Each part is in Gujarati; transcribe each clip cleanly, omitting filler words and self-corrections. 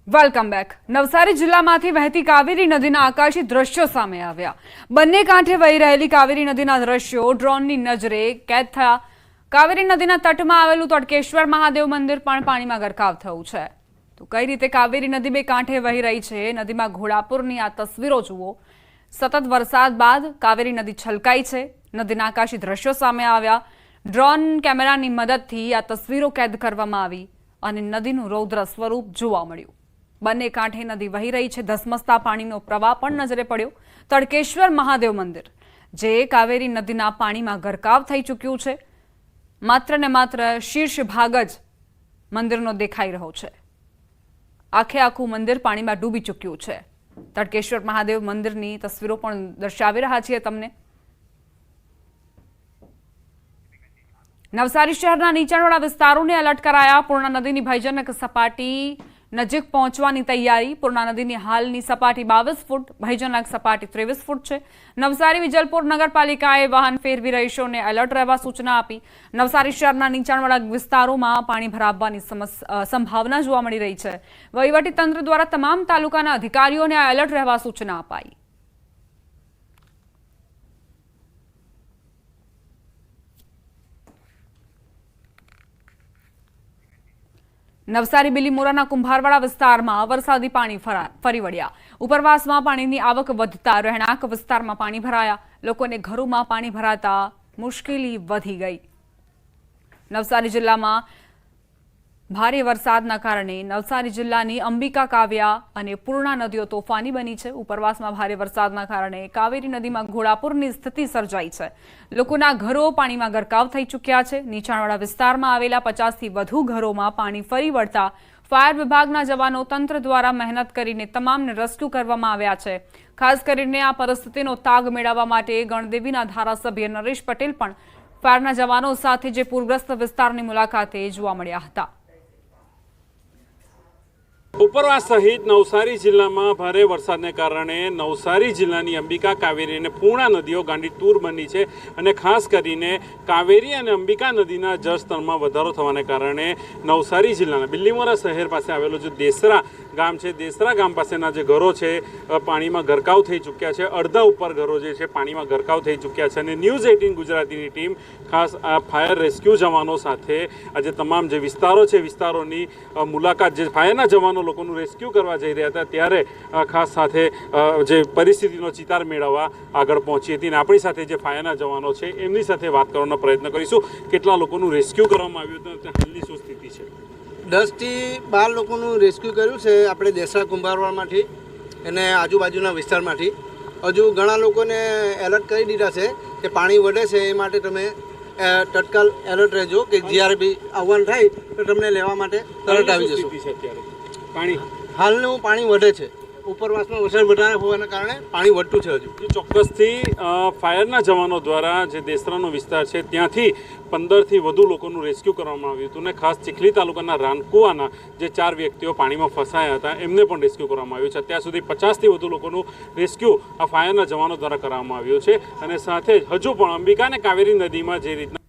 Welcome back. નવસારી જિલ્લામાંથી વહેતી કાવેરી નદીના આકાશી દ્રશ્યો સામે આવ્યા। બંને કાંઠે વહી રહેલી કાવેરી નદીના દ્રશ્યો ડ્રોનની નજરે કેદ થયા। કાવેરી નદીના તટમાં આવેલું તડકેશ્વર મહાદેવ મંદિર પણ પાણીમાં ગરકાવ થયું છે। તો કઈ રીતે કાવેરી નદી બે કાંઠે વહી રહી છે, નદીમાં ઘોડાપુરની આ તસવીરો જુઓ। સતત વરસાદ બાદ કાવેરી નદી છલકાઈ છે। નદીના આકાશી દ્રશ્યો સામે આવ્યા। ડ્રોન કેમેરાની મદદથી આ તસવીરો કેદ કરવામાં આવી અને નદીનું રૌદ્ર સ્વરૂપ જોવા મળ્યું। બંને કાંઠે નદી વહી રહી છે। ધસમસતા પાણીનો પ્રવાહ પણ નજરે પડ્યો। તડકેશ્વર મહાદેવ મંદિર જે કાવેરી નદીના પાણીમાં ગરકાવ થઈ ચૂક્યું છે। માત્ર ને માત્ર શીર્ષ ભાગ જ મંદિરનો દેખાઈ રહ્યો છે। આખે આખું મંદિર પાણીમાં ડૂબી ચૂક્યું છે। તડકેશ્વર મહાદેવ મંદિરની તસવીરો પણ દર્શાવી રહ્યા છીએ તમને। નવસારી શહેરના નીચાણવાળા વિસ્તારોને એલર્ટ કરાયા। પૂર્ણા નદીની ભયજનક સપાટી નજીક પહોંચવાની તૈયારી। પૂર્ણા નદીની હાલની સપાટી 22 ફૂટ, ભયજનક સપાટી 23 ફૂટ છે। નવસારી વિજલપુર નગરપાલિકાએ વાહન ફેરવી રહીશોને એલર્ટ રહેવા સૂચના આપી। નવસારી શહેરના નીચાણવાળા વિસ્તારોમાં પાણી ભરાવવાની સંભાવના જોવા મળી રહી છે। વહીવટીતંત્ર દ્વારા તમામ તાલુકાના અધિકારીઓને આ એલર્ટ રહેવા સૂચના અપાઈ। નવસારી બિલીમોરાના કુંભારવાડા વિસ્તારમાં વરસાદી પાણી ફરી વળ્યા। ઉપરવાસમાં પાણીની આવક વધતા રહેણાંક વિસ્તારમાં પાણી ભરાયા। લોકોને ઘરોમાં પાણી ભરાતા મુશ્કેલી વધી ગઈ। નવસારી જિલ્લામાં ભારે વરસાદના કારણે નવસારી જિલ્લાની અંબિકા, કાવ્યા અને પૂર્ણા નદીઓ તોફાની બની છે। ઉપરવાસમાં ભારે વરસાદના કારણે કાવેરી નદીમાં ઘોડાપુરની સ્થિતિ સર્જાઈ છે। લોકોના ઘરો પાણીમાં ગરકાવ થઈ ચૂક્યા છે। નીચાણવાળા વિસ્તારમાં આવેલા 50થી વધુ ઘરોમાં પાણી ફરી વળતા ફાયર વિભાગના જવાનો તંત્ર દ્વારા મહેનત કરીને તમામને રેસ્ક્યુ કરવામાં આવ્યા છે। ખાસ કરીને આ પરિસ્થિતિનો તાગ મેળવવા માટે ગણદેવીના ધારાસભ્ય નરેશ પટેલ પણ ફાયરના જવાનો સાથે જે પૂરગ્રસ્ત વિસ્તારની મુલાકાતે જોવા મળ્યા હતા। ઉપરવાસ સહિત નવસારી જિલ્લામાં ભારે વરસાદને કારણે નવસારી જિલ્લાની અંબિકા, કાવેરી અને પૂર્ણા નદીઓ ગાંડીતુર બની છે અને ખાસ કરીને કાવેરી અને અંબિકા નદીના જળસ્તરમાં વધારો થવાને કારણે નવસારી જિલ્લાના બિલીમોરા શહેર પાસે આવેલું જે દેસરા ગામ છે, દેસરા ગામ પાસેના જે ઘરો છે પાણીમાં ગરકાવ થઈ ચૂક્યા છે। અડધા ઉપર ઘરો જે છે પાણીમાં ગરકાવ થઈ ચૂક્યા છે અને ન્યૂઝ 18 ગુજરાતીની ટીમ ખાસ આ ફાયર રેસ્ક્યુ જવાનો સાથે આજે તમામ જે વિસ્તારો છે વિસ્તારોની મુલાકાત જે ફાયરના જવાનો લોકોનું રેસ્ક્યુ કરવા જઈ રહ્યા હતા ત્યારે ખાસ સાથે જે પરિસ્થિતિનો ચિતાર મેળવવા આગળ પહોંચી હતી અને આપણી સાથે જે ફાયરના જવાનો છે એમની સાથે વાત કરવાનો પ્રયત્ન કરીશું। કેટલા લોકોનું રેસ્ક્યુ કરવામાં આવ્યું હતું, હાલની શું સ્થિતિ છે? 10 થી 12 લોકોનું રેસ્ક્યુ કર્યું છે આપણે દેસરા કુંભારવાડમાંથી અને આજુબાજુના વિસ્તારમાંથી। હજુ ઘણા લોકોને એલર્ટ કરી દીધા છે કે પાણી વધે છે એ માટે તમે તત્કાલ એલર્ટ રહેજો કે જ્યારે બી આવવાનું થાય તો તમને લેવા માટે તરત આવી જશું। પાણી હાલનું પાણી વધે છે। ઉપરવાસમાં વરસાદ વધારે હોવાના કારણે પાણી વધતું છે। હજુ ચોક્કસથી ફાયરના જવાનો દ્વારા જે દેસરાનો વિસ્તાર છે ત્યાંથી 15થી વધુ લોકોનું રેસ્ક્યુ કરવામાં આવ્યું હતું અને ખાસ ચીખલી તાલુકાના રાનકુવાના જે 4 વ્યક્તિઓ પાણીમાં ફસાયા હતા એમને પણ રેસ્ક્યુ કરવામાં આવ્યું છે। અત્યાર સુધી 50થી વધુ લોકોનું રેસ્ક્યુ આ ફાયરના જવાનો દ્વારા કરવામાં આવ્યું છે અને સાથે જ હજુ પણ અંબિકા અને કાવેરી નદીમાં જે રીતના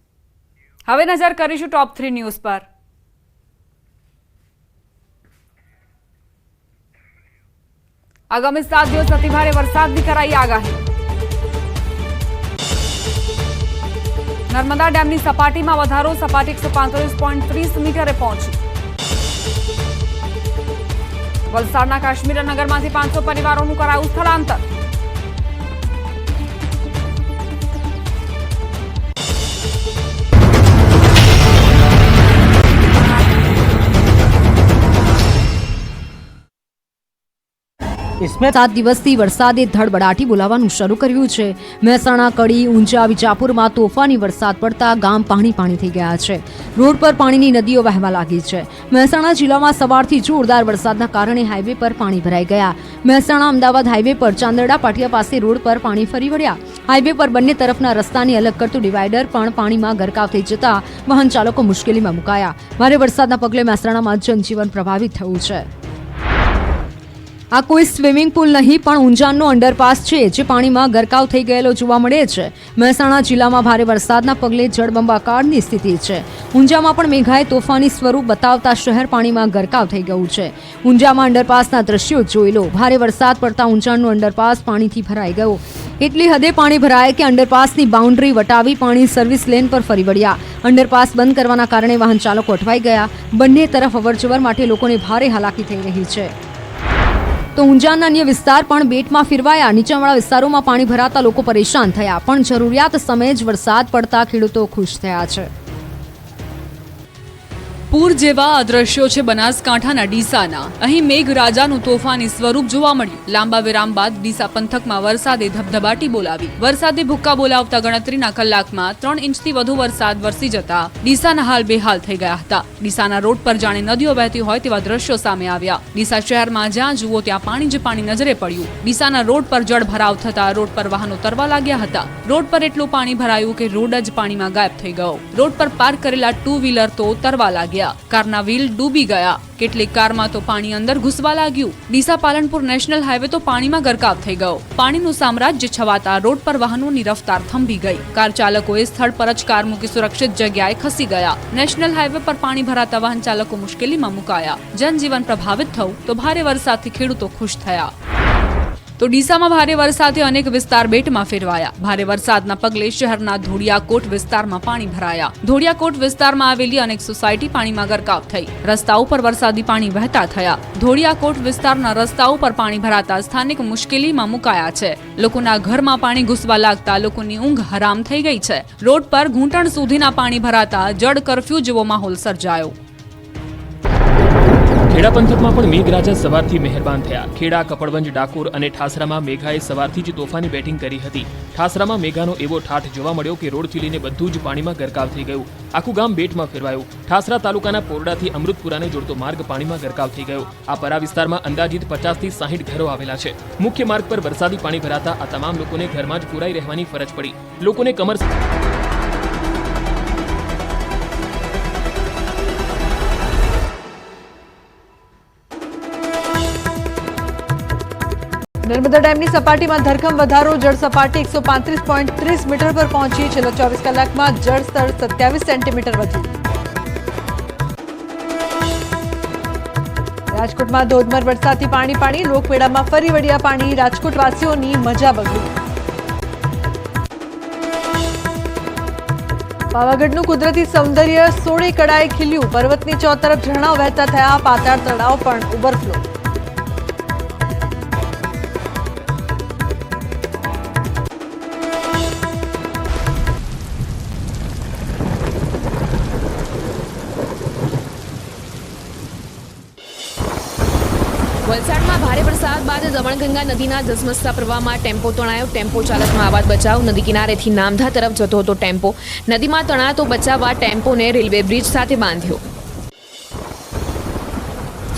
હવે નજર કરીશું ટોપ 3 ન્યૂઝ પર। આગામી 7 દિવસ અતિભારે વરસાદની કરાઈ આગાહી। નર્મદા ડેમની સપાટીમાં વધારો, સપાટી 135.30 મીટરે પહોંચી। વલસાડના કાશ્મીર નગરમાંથી 500 પરિવારોનું કરાયું સ્થળાંતર। इसमें 7 દિવસથી વરસાદે ધડબડાટી બોલાવવાનું શરૂ કર્યું છે। મહેસાણા, કડી, ઊંઝા, વિજાપુરમાં તોફાની વરસાદ પડતા ગામ પાણી થઈ ગયા છે। રોડ પર પાણીની નદીઓ વહેવા લાગી છે। મહેસાણા જિલ્લામાં સવારથી જોરદાર વરસાદના કારણે હાઈવે પર પાણી ભરાઈ ગયા। મહેસાણા અમદાવાદ હાઈવે પર ચાંદરડા પાટિયા પાસે રોડ પર પાણી ફરી વળ્યા। હાઈવે પર બંને તરફના રસ્તાને અલગ કરતું ડિવાઈડર પણ પાણીમાં ગરકાવ થઈ જતા વાહન ચાલકો મુશ્કેલીમાં મુકાયા। ભારે વરસાદના પગલે મહેસાણામાં જનજીવન પ્રભાવિત થયું છે। આ કોઈ સ્વિમિંગ પુલ નહીં પણ ઊંઝાનો અંડરપાસ છે જે પાણીમાં ગરકાવ થઈ ગયેલો જોવા મળે છે. મહેસાણા જિલ્લામાં ભારે વરસાદના પગલે જળબંબાકારની સ્થિતિ છે. ઊંઝામાં પણ મેઘાએ તોફાની સ્વરૂપ બતાવતા શહેર પાણીમાં ગરકાવ થઈ ગયું છે. ઊંઝામાં અંડરપાસના દ્રશ્યો જોઈ લો. ભારે વરસાદ પડતા ઊંઝાનો અંડરપાસ પાણીથી ભરાઈ ગયો. એટલી હદે પાણી ભરાય કે અંડરપાસની બાઉન્ડ્રી વટાવી પાણી સર્વિસ લેન પર ફરી વળ્યા. અંડરપાસ બંધ કરવાના કારણે વાહન ચાલકો અટવાઈ ગયા. બંને તરફ અવરજવર માટે લોકોને ભારે હાલાકી થઈ રહી છે. તો ઊંઝાના અન્ય વિસ્તાર પણ બેટમાં ફેરવાયા. નીચાણવાળા વિસ્તારોમાં પાણી ભરાતા લોકો પરેશાન થયા, પણ જરૂરિયાત સમયે જ વરસાદ પડતા ખેડૂતો ખુશ થયા છે. પૂર જેવા આ દ્રશ્યો છે બનાસકાંઠાના ડીસાના. અહીં મેઘરાજાનું તોફાની સ્વરૂપ જોવા મળ્યું. લાંબા વિરામ બાદ ડીસા પંથકમાં વરસાદે ધબધબાટી બોલાવી. વરસાદે ભૂક્કા બોલાવતા ગણતરીના કલાકમાં 3 ઇંચથી વધુ વરસાદ વરસી જતા ડીસાના હાલ બેહાલ થઈ ગયા હતા. ડીસાના રોડ પર જાણે નદીઓ વહેતી હોય તેવા દ્રશ્યો સામે આવ્યા. ડીસા શહેરમાં જ્યાં જુઓ ત્યાં પાણી જ પાણી નજરે પડ્યું. ડીસાના રોડ પર જળ ભરાવ થતા રોડ પર વાહનો તરવા લાગ્યા હતા. રોડ પર એટલું પાણી ભરાયું કે રોડ જ પાણીમાં ગાયબ થઈ ગયો. રોડ પર પાર્ક કરેલા 2 વ્હીલર તો તરવા લાગ્યા. કારના વ્હીલ ડૂબી ગયા. કેટલીક કારમાં તો પાણી અંદર ઘૂસવા લાગ્યું. ડીસા પાલનપુર નેશનલ હાઈવે તો પાણીમાં ગરકાવ થઈ ગયો. પાણીનું સામ્રાજ્ય છવાતા રોડ પર વાહનોની રફતાર થંભી ગઈ. કાર ચાલકોએ સ્થળ પર જ કાર મૂકી સુરક્ષિત જગ્યાએ ખસી ગયા. નેશનલ હાઈવે પર પાણી ભરાતા વાહન ચાલકો મુશ્કેલીમાં મુકાયા. જનજીવન પ્રભાવિત થયું તો ભારે વરસાદથી ખેડૂતો ખુશ થયા. તો ડીસામાં ભારે વરસાદથી અનેક વિસ્તાર બેટમાં ફેરવાયા. ભારે વરસાદના પગલે શહેરના ધોળિયાકોટ વિસ્તારમાં પાણી ભરાયા. ધોળિયાકોટ વિસ્તારમાં આવેલી અનેક સોસાયટી પાણીમાં ગરકાવ થઈ. રસ્તા ઉપર વરસાદી પાણી વહેતા થયા. ધોળિયાકોટ વિસ્તારના રસ્તા ઉપર પાણી ભરાતા સ્થાનિક મુશ્કેલીમાં મુકાયા છે. લોકોના ઘરમાં પાણી ઘૂસવા લાગતા લોકોની ઊંઘ હરામ થઈ ગઈ છે. રોડ પર ઘૂંટણ સુધીના પાણી ભરાતા જળ કર્ફ્યુ જેવો માહોલ સર્જાયો. ખેડા પંથકમાં પણ મેઘરાજા સવારથી મહેરબાન થયા. ખેડા, કપડવંજ, ડાકોર અને ઠાસરામાં મેઘાએ સવારથી જ તોફાની બેટિંગ કરી હતી. ઠાસરામાં મેઘાનો એવો ઠાઠ જોવા મળ્યો કે રોડથી લઈને બધું જ પાણીમાં ગરકાવ થઈ ગયું. આખું ગામ બેટમાં ફેરવાયું. ઠાસરા તાલુકાના પોરડાથી અમૃતપુરાને જોડતો માર્ગ પાણીમાં ગરકાવ થઈ ગયો. આ પરા વિસ્તારમાં અંદાજિત 50 થી 60 ઘરો આવેલા છે. મુખ્ય માર્ગ પર વરસાદી પાણી ભરાતા આ તમામ લોકોને ઘરમાં જ પુરાઈ રહેવાની ફરજ પડી. લોકોને કમર નર્મદા ડેમની સપાટીમાં ધરખમ વધારો. જળ સપાટી 135.30 મીટર પર પહોંચી. છેલ્લા 24 કલાકમાં જળ સ્તર 27 સેન્ટીમીટર વધ્યું. રાજકોટમાં ધોધમાર વરસાદથી પાણી. લોકમેળામાં ફરી વળ્યા પાણી. રાજકોટવાસીઓની મજા બગડી. પાવાગઢનું કુદરતી સૌંદર્ય 16 કળાએ ખીલ્યું. પર્વતની ચોતરફ ઝરણાઓ વહેતા થયા. પાતાળ તળાવ પણ ઓવરફ્લો. વલસાડમાં ભારે વરસાદ બાદ દમણગંગા નદીના ધસમસતા પ્રવાહમાં ટેમ્પો તણાયો. ટેમ્પો ચાલકનો આવાજ બચાવ. નદી કિનારેથી નામધા તરફ જતો હતો ટેમ્પો. નદીમાં તણાતો બચાવવા ટેમ્પોને રેલવે બ્રિજ સાથે બાંધ્યો.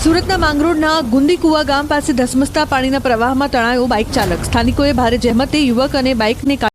સુરતના માંગરોળના ગુંદીકુવા ગામ પાસે ધસમસતા પાણીના પ્રવાહમાં તણાયો બાઇક ચાલક. સ્થાનિકોએ ભારે જહેમતે યુવક અને બાઇકને